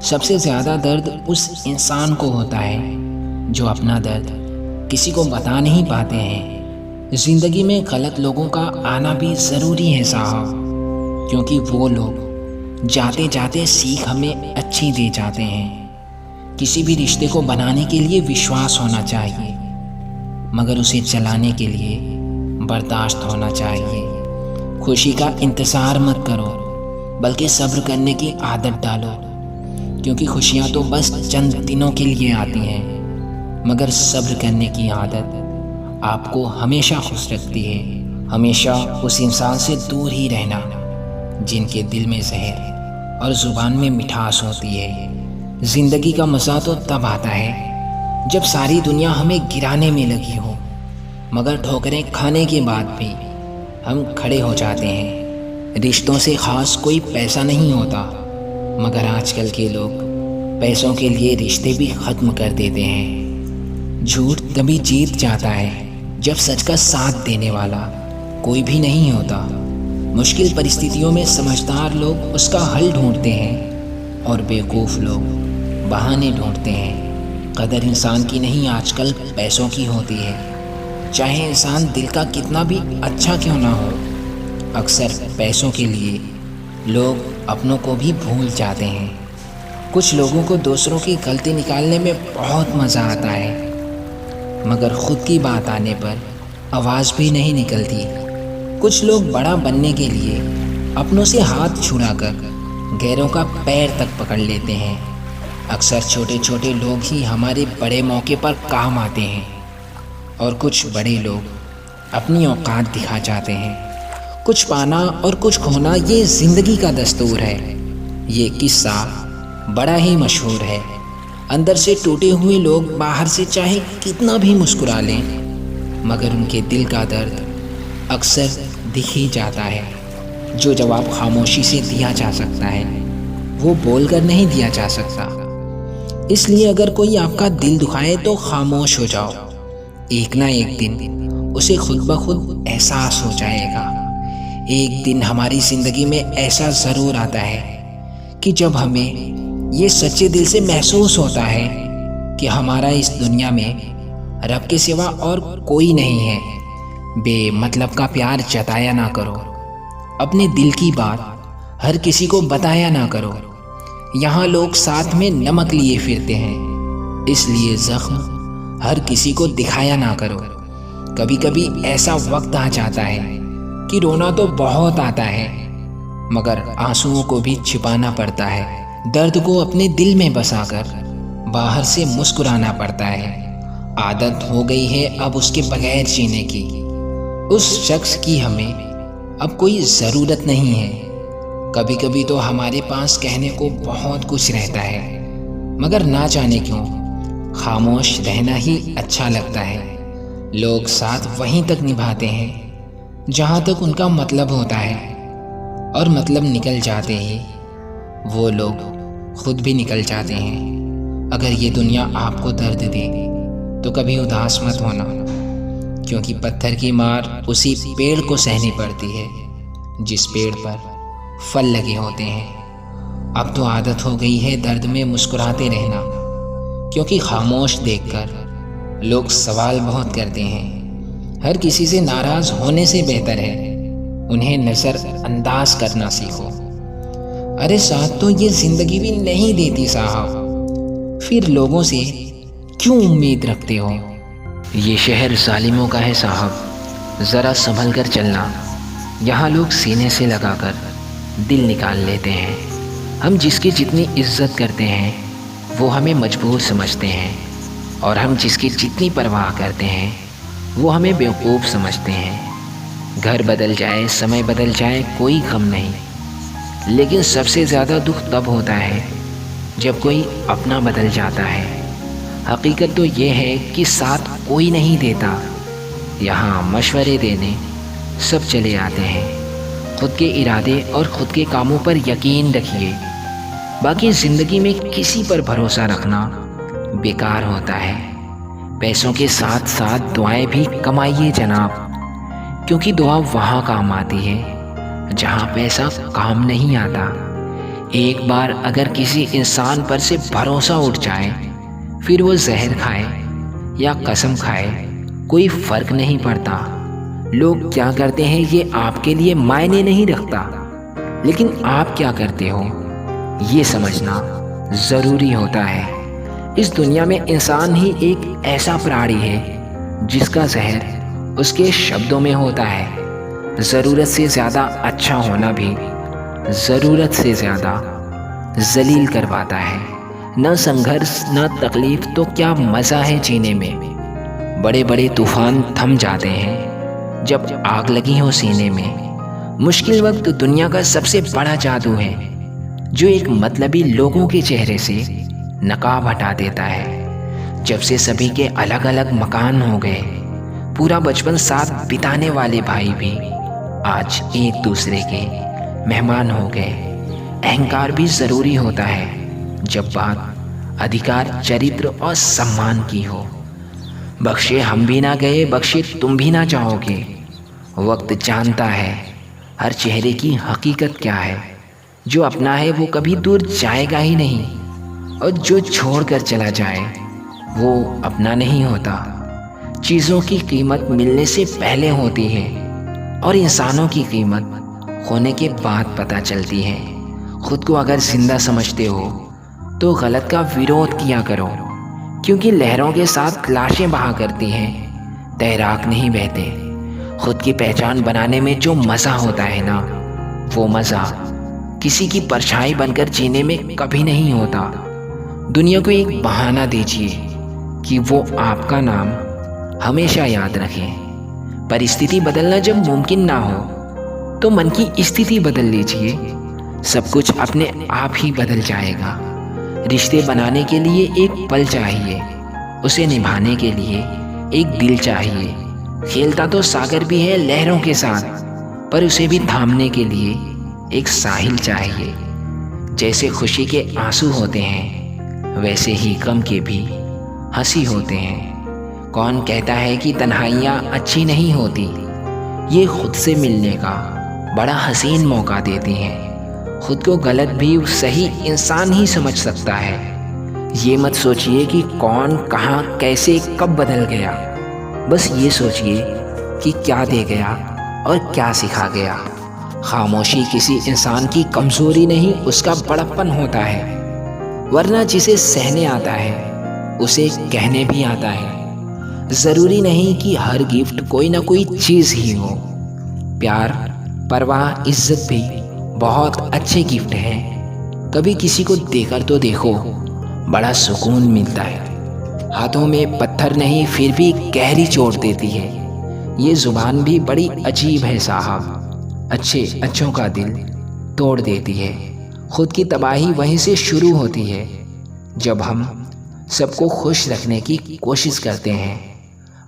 सबसे ज़्यादा दर्द उस इंसान को होता है जो अपना दर्द किसी को बता नहीं पाते हैं। ज़िंदगी में गलत लोगों का आना भी ज़रूरी है साहब, क्योंकि वो लोग जाते जाते सीख हमें अच्छी दे जाते हैं। किसी भी रिश्ते को बनाने के लिए विश्वास होना चाहिए, मगर उसे चलाने के लिए बर्दाश्त होना चाहिए। खुशी का इंतज़ार मत करो, बल्कि सब्र करने की आदत डालो, क्योंकि खुशियाँ तो बस चंद दिनों के लिए आती हैं, मगर सब्र करने की आदत आपको हमेशा खुश रखती है। हमेशा उस इंसान से दूर ही रहना जिनके दिल में जहर और ज़ुबान में मिठास होती है। ज़िंदगी का मज़ा तो तब आता है जब सारी दुनिया हमें गिराने में लगी हो, मगर ठोकरें खाने के बाद भी हम खड़े हो जाते हैं। रिश्तों से ख़ास कोई पैसा नहीं होता, मगर आजकल के लोग पैसों के लिए रिश्ते भी ख़त्म कर देते हैं। झूठ तभी जीत जाता है जब सच का साथ देने वाला कोई भी नहीं होता। मुश्किल परिस्थितियों में समझदार लोग उसका हल ढूंढते हैं और बेवकूफ़ लोग बहाने ढूंढते हैं। कदर इंसान की नहीं, आजकल पैसों की होती है। चाहे इंसान दिल का कितना भी अच्छा क्यों ना हो, अक्सर पैसों के लिए लोग अपनों को भी भूल जाते हैं। कुछ लोगों को दूसरों की गलती निकालने में बहुत मज़ा आता है, मगर ख़ुद की बात आने पर आवाज़ भी नहीं निकलती। कुछ लोग बड़ा बनने के लिए अपनों से हाथ छुड़ाकर गैरों का पैर तक पकड़ लेते हैं। अक्सर छोटे छोटे लोग ही हमारे बड़े मौके पर काम आते हैं, और कुछ बड़े लोग अपनी औकात दिखा जाते हैं। कुछ पाना और कुछ खोना, ये ज़िंदगी का दस्तूर है। ये किस्सा बड़ा ही मशहूर है। अंदर से टूटे हुए लोग बाहर से चाहे कितना भी मुस्कुरा लें, मगर उनके दिल का दर्द अक्सर दिख ही जाता है। जो जवाब खामोशी से दिया जा सकता है, वो बोलकर नहीं दिया जा सकता। इसलिए अगर कोई आपका दिल दुखाए तो खामोश हो जाओ। एक ना एक दिन उसे खुद ब खुद एहसास हो जाएगा। एक दिन हमारी ज़िंदगी में ऐसा ज़रूर आता है कि जब हमें ये सच्चे दिल से महसूस होता है कि हमारा इस दुनिया में रब के सिवा और कोई नहीं है। बेमतलब का प्यार जताया ना करो, अपने दिल की बात हर किसी को बताया ना करो। यहाँ लोग साथ में नमक लिए फिरते हैं, इसलिए ज़ख्म हर किसी को दिखाया ना करो। कभी कभी ऐसा वक्त आ जाता है कि रोना तो बहुत आता है, मगर आंसुओं को भी छिपाना पड़ता है। दर्द को अपने दिल में बसाकर बाहर से मुस्कुराना पड़ता है। आदत हो गई है अब उसके बगैर जीने की। उस शख्स की हमें अब कोई ज़रूरत नहीं है। कभी कभी तो हमारे पास कहने को बहुत कुछ रहता है, मगर ना जाने क्यों खामोश रहना ही अच्छा लगता है। लोग साथ वहीं तक निभाते हैं जहाँ तक उनका मतलब होता है, और मतलब निकल जाते ही वो लोग खुद भी निकल जाते हैं। अगर ये दुनिया आपको दर्द दे तो कभी उदास मत होना, क्योंकि पत्थर की मार उसी पेड़ को सहनी पड़ती है जिस पेड़ पर फल लगे होते हैं। अब तो आदत हो गई है दर्द में मुस्कुराते रहना, क्योंकि खामोश देखकर लोग सवाल बहुत करते हैं। हर किसी से नाराज़ होने से बेहतर है उन्हें नज़रअंदाज करना सीखो। अरे साथ तो ये ज़िंदगी भी नहीं देती साहब, फिर लोगों से क्यों उम्मीद रखते हो। ये शहर जालिमों का है साहब, ज़रा संभल कर चलना। यहाँ लोग सीने से लगाकर दिल निकाल लेते हैं। हम जिसकी जितनी इज्जत करते हैं वो हमें मजबूर समझते हैं, और हम जिसकी जितनी परवाह करते हैं वो हमें बेवकूफ़ समझते हैं। घर बदल जाए, समय बदल जाए, कोई गम नहीं, लेकिन सबसे ज़्यादा दुख तब होता है जब कोई अपना बदल जाता है। हकीकत तो ये है कि साथ कोई नहीं देता। यहाँ मशवरे देने सब चले आते हैं। खुद के इरादे और ख़ुद के कामों पर यकीन रखिए, बाकी ज़िंदगी में किसी पर भरोसा रखना बेकार होता है। पैसों के साथ साथ दुआएं भी कमाइए जनाब, क्योंकि दुआ वहाँ काम आती है जहाँ पैसा काम नहीं आता। एक बार अगर किसी इंसान पर से भरोसा उठ जाए, फिर वो जहर खाए या कसम खाए, कोई फर्क नहीं पड़ता। लोग क्या करते हैं ये आपके लिए मायने नहीं रखता, लेकिन आप क्या करते हो ये समझना ज़रूरी होता है। इस दुनिया में इंसान ही एक ऐसा प्राणी है जिसका जहर उसके शब्दों में होता है। ज़रूरत से ज़्यादा अच्छा होना भी ज़रूरत से ज़्यादा जलील करवाता है। न संघर्ष न तकलीफ तो क्या मज़ा है जीने में। बड़े बड़े तूफान थम जाते हैं जब आग लगी हो सीने में। मुश्किल वक्त दुनिया का सबसे बड़ा जादू है जो एक मतलबी लोगों के चेहरे से नकाब हटा देता है। जब से सभी के अलग अलग मकान हो गए, पूरा बचपन साथ बिताने वाले भाई भी आज एक दूसरे के मेहमान हो गए। अहंकार भी ज़रूरी होता है जब बात अधिकार, चरित्र और सम्मान की हो। बख्शे हम भी ना गए, बख्शे तुम भी ना जाओगे। वक्त जानता है हर चेहरे की हकीकत क्या है। जो अपना है वो कभी दूर जाएगा ही नहीं, और जो छोड़कर चला जाए वो अपना नहीं होता। चीज़ों की कीमत मिलने से पहले होती है और इंसानों की कीमत होने के बाद पता चलती है। खुद को अगर जिंदा समझते हो तो गलत का विरोध किया करो, क्योंकि लहरों के साथ लाशें बहा करती हैं, तैराक नहीं बहते। खुद की पहचान बनाने में जो मज़ा होता है ना, वो मज़ा किसी की परछाई बनकर जीने में कभी नहीं होता। दुनिया को एक बहाना दीजिए कि वो आपका नाम हमेशा याद रखे। परिस्थिति बदलना जब मुमकिन ना हो तो मन की स्थिति बदल लीजिए। सब कुछ अपने आप ही बदल जाएगा। रिश्ते बनाने के लिए एक पल चाहिए, उसे निभाने के लिए एक दिल चाहिए। खेलता तो सागर भी है लहरों के साथ, पर उसे भी थामने के लिए एक साहिल चाहिए। जैसे खुशी के आंसू होते हैं वैसे ही गम के भी हंसी होते हैं। कौन कहता है कि तन्हाइयाँ अच्छी नहीं होती, ये खुद से मिलने का बड़ा हसीन मौका देती हैं। खुद को गलत भी सही इंसान ही समझ सकता है। ये मत सोचिए कि कौन कहाँ कैसे कब बदल गया, बस ये सोचिए कि क्या दे गया और क्या सिखा गया। खामोशी किसी इंसान की कमज़ोरी नहीं, उसका बड़प्पन होता है। वरना जिसे सहने आता है उसे कहने भी आता है। ज़रूरी नहीं कि हर गिफ्ट कोई ना कोई चीज़ ही हो। प्यार, परवाह, इज्जत भी बहुत अच्छे गिफ्ट हैं। कभी किसी को देकर तो देखो, बड़ा सुकून मिलता है। हाथों में पत्थर नहीं फिर भी गहरी चोट देती है। ये ज़ुबान भी बड़ी अजीब है साहब, अच्छों का दिल तोड़ देती है। खुद की तबाही वहीं से शुरू होती है जब हम सबको खुश रखने की कोशिश करते हैं।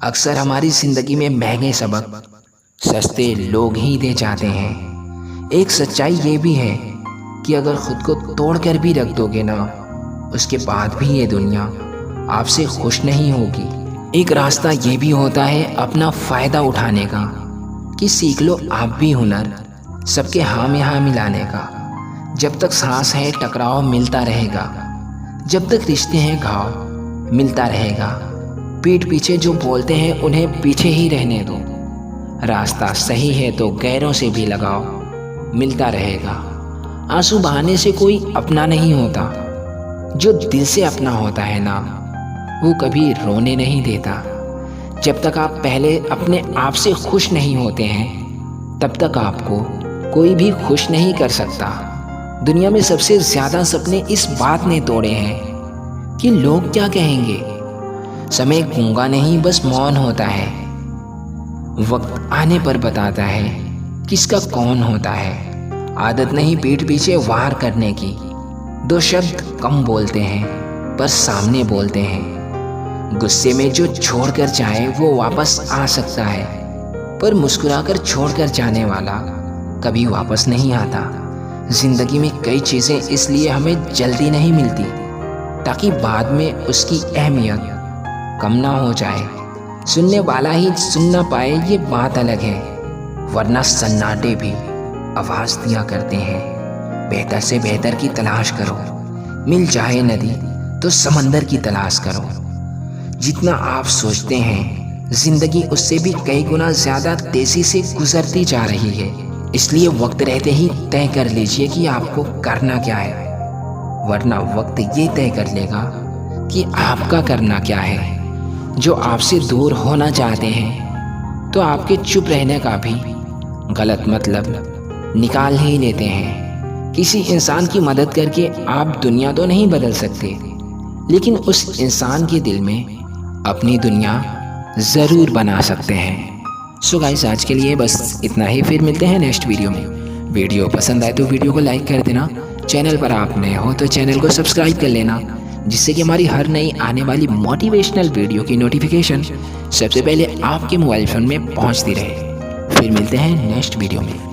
अक्सर हमारी ज़िंदगी में महंगे सबक सस्ते लोग ही दे जाते हैं। एक सच्चाई ये भी है कि अगर खुद को तोड़ कर भी रख दोगे ना, उसके बाद भी ये दुनिया आपसे खुश नहीं होगी। एक रास्ता ये भी होता है अपना फ़ायदा उठाने का, कि सीख लो आप भी हुनर सबके हाँ में हाँ मिलाने का। जब तक सांस है टकराव मिलता रहेगा, जब तक रिश्ते हैं घाव मिलता रहेगा। पीठ पीछे जो बोलते हैं उन्हें पीछे ही रहने दो। रास्ता सही है तो गैरों से भी लगाव मिलता रहेगा। आंसू बहाने से कोई अपना नहीं होता, जो दिल से अपना होता है ना, वो कभी रोने नहीं देता। जब तक आप पहले अपने आप से खुश नहीं होते हैं, तब तक आपको कोई भी खुश नहीं कर सकता। दुनिया में सबसे ज़्यादा सपने इस बात ने तोड़े हैं कि लोग क्या कहेंगे। समय गूंगा नहीं बस मौन होता है। वक्त आने पर बताता है किसका कौन होता है। आदत नहीं पीठ पीछे वार करने की, दो शब्द कम बोलते हैं पर सामने बोलते हैं। गुस्से में जो छोड़कर जाए वो वापस आ सकता है, पर मुस्कुराकर छोड़कर जाने वाला कभी वापस नहीं आता। ज़िंदगी में कई चीज़ें इसलिए हमें जल्दी नहीं मिलती ताकि बाद में उसकी अहमियत कम ना हो जाए। सुनने वाला ही सुन ना पाए ये बात अलग है, वरना सन्नाटे भी आवाज़ दिया करते हैं। बेहतर से बेहतर की तलाश करो। मिल जाए नदी तो समंदर की तलाश करो। जितना आप सोचते हैं जिंदगी उससे भी कई गुना ज़्यादा तेज़ी से गुजरती जा रही है। इसलिए वक्त रहते ही तय कर लीजिए कि आपको करना क्या है, वरना वक्त ये तय कर लेगा कि आपका करना क्या है। जो आपसे दूर होना चाहते हैं तो आपके चुप रहने का भी गलत मतलब निकाल ही लेते हैं। किसी इंसान की मदद करके आप दुनिया तो नहीं बदल सकते, लेकिन उस इंसान के दिल में अपनी दुनिया ज़रूर बना सकते हैं। सो गाइस, आज के लिए बस इतना ही। फिर मिलते हैं नेक्स्ट वीडियो में। वीडियो पसंद आए तो वीडियो को लाइक कर देना। चैनल पर आप नए हो तो चैनल को सब्सक्राइब कर लेना, जिससे कि हमारी हर नई आने वाली मोटिवेशनल वीडियो की नोटिफिकेशन सबसे पहले आपके मोबाइल फ़ोन में पहुंचती रहे। फिर मिलते हैं नेक्स्ट वीडियो में।